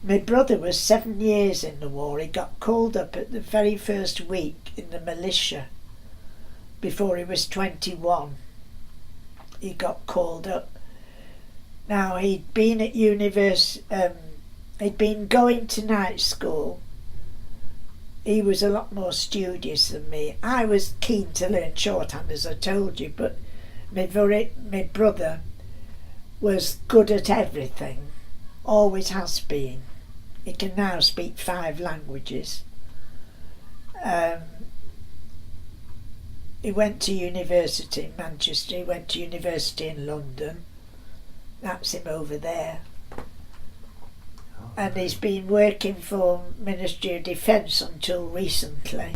My brother was 7 years in the war. He got called up at the very first week in the militia. Before he was 21, he got called up. Now, he'd been at he'd been going to night school. He was a lot more studious than me. I was keen to learn shorthand, as I told you, but my brother was good at everything, always has been. He can now speak 5 languages. He went to university in Manchester, he went to university in London. That's him over there. And he's been working for Ministry of Defence until recently.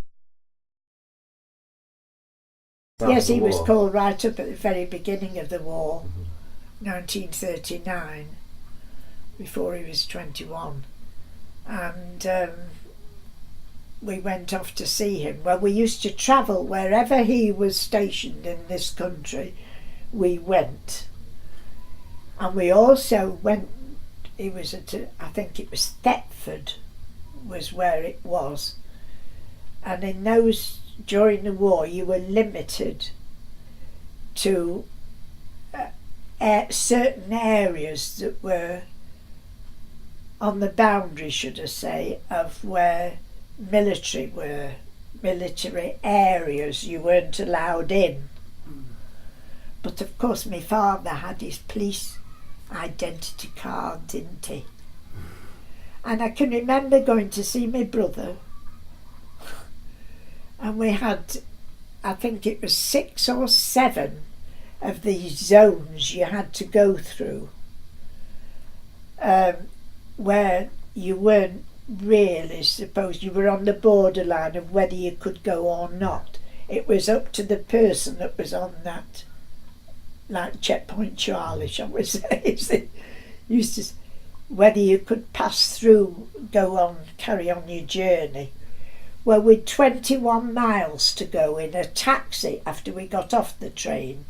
Yes, he was called right up at the very beginning of the war, 1939, before he was 21. And we went off to see him. Well, we used to travel wherever he was stationed in this country, we went. And we also went, he was at, I think it was Thetford was where it was. And in those, during the war, you were limited to certain areas that were on the boundary, should I say, of where military areas you weren't allowed in. But of course my father had his police identity card, didn't he? And I can remember going to see my brother, and we had, I think it was 6 or 7 of these zones you had to go through, where you weren't really supposed, you were on the borderline of whether you could go or not. It was up to the person that was on that, like Checkpoint Charlie, shall we say, used to, whether you could pass through, go on, carry on your journey. Well, we'd 21 miles to go in a taxi after we got off the train.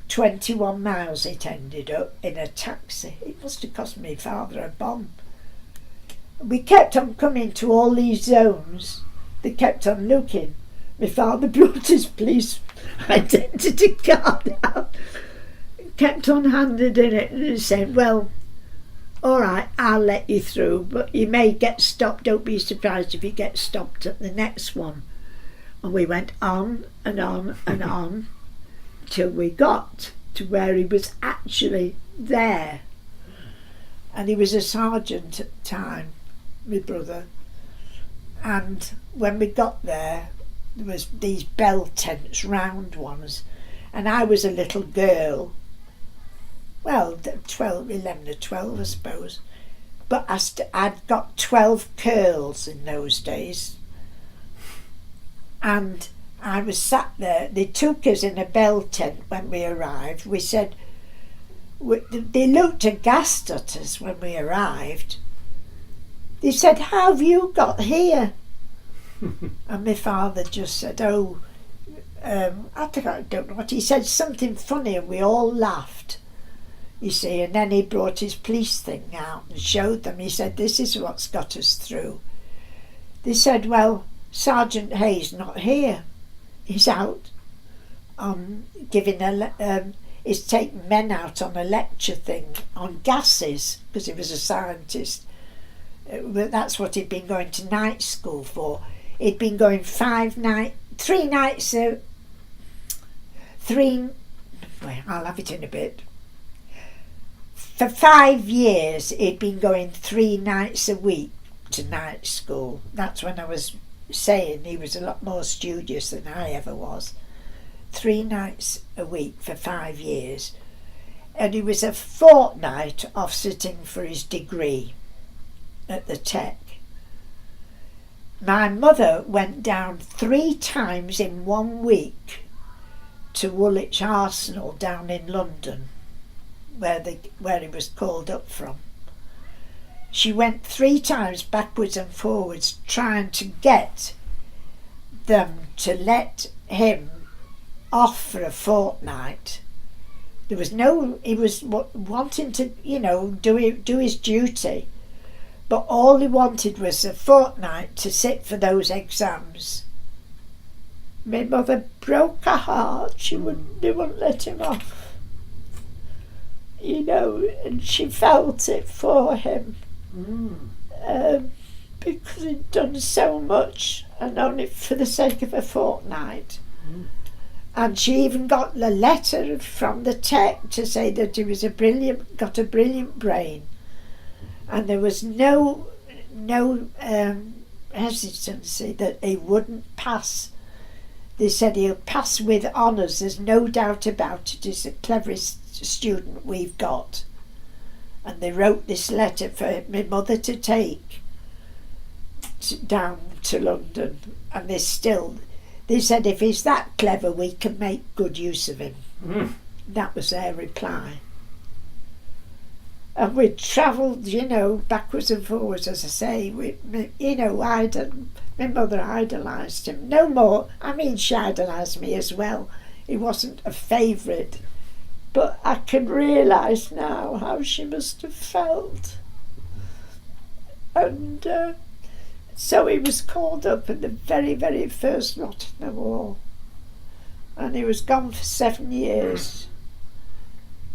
21 miles it ended up in a taxi. It must have cost my father a bomb. We kept on coming to all these zones. They kept on looking. My father brought his police identity card out, kept on handing it, and he said, well, all right, I'll let you through, but you may get stopped. Don't be surprised if you get stopped at the next one. And we went on and on and on till we got to where he was actually there. And he was a sergeant at the time, my brother. And when we got there was these bell tents, round ones, and I was a little girl, well, 11 or 12 I suppose, but I'd got 12 curls in those days, and I was sat there. They took us in a bell tent when we arrived. We said, they looked aghast at us when we arrived. They said, how have you got here? And my father just said, I don't know what he said, something funny, and we all laughed, you see. And then he brought his police thing out and showed them. He said, this is what's got us through. They said, well, Sergeant Hayes not here, he's out on giving he's taking men out on a lecture thing on gases, because he was a scientist. That's what he'd been going to night school for. He'd been going 3 nights a well, I'll have it in a bit. For 5 years he'd been going 3 nights a week to night school. That's when I was saying he was a lot more studious than I ever was. 3 nights a week for 5 years. And he was a fortnight off sitting for his degree at the Tech. My mother went down 3 times in 1 week to Woolwich Arsenal down in London, where he was called up from. She went 3 times backwards and forwards trying to get them to let him off for a fortnight. There was no, he was wanting to, do his duty. But all he wanted was a fortnight to sit for those exams. My mother broke her heart. They wouldn't let him off. You know, and she felt it for him. Because he'd done so much and only for the sake of a fortnight. And she even got a letter from the tech to say that he was got a brilliant brain. And there was no hesitancy that he wouldn't pass. They said he'll pass with honours, there's no doubt about it. He's the cleverest student we've got. And they wrote this letter for my mother to take down to London. And they said if he's that clever, we can make good use of him. That was their reply. And we travelled, you know, backwards and forwards, as I say. My mother idolised him. No more. I mean, she idolised me as well. He wasn't a favourite. But I can realise now how she must have felt. And so he was called up in the very, very first lot in the war. And he was gone for 7 years.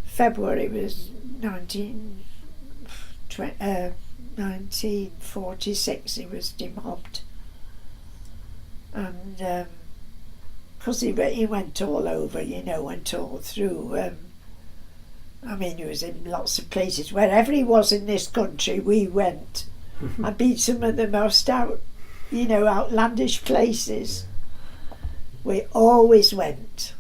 February was 1946 he was demobbed. And because he went all over, you know, went all through. I mean, he was in lots of places. Wherever he was in this country, we went. I beat some of the most outlandish places. We always went.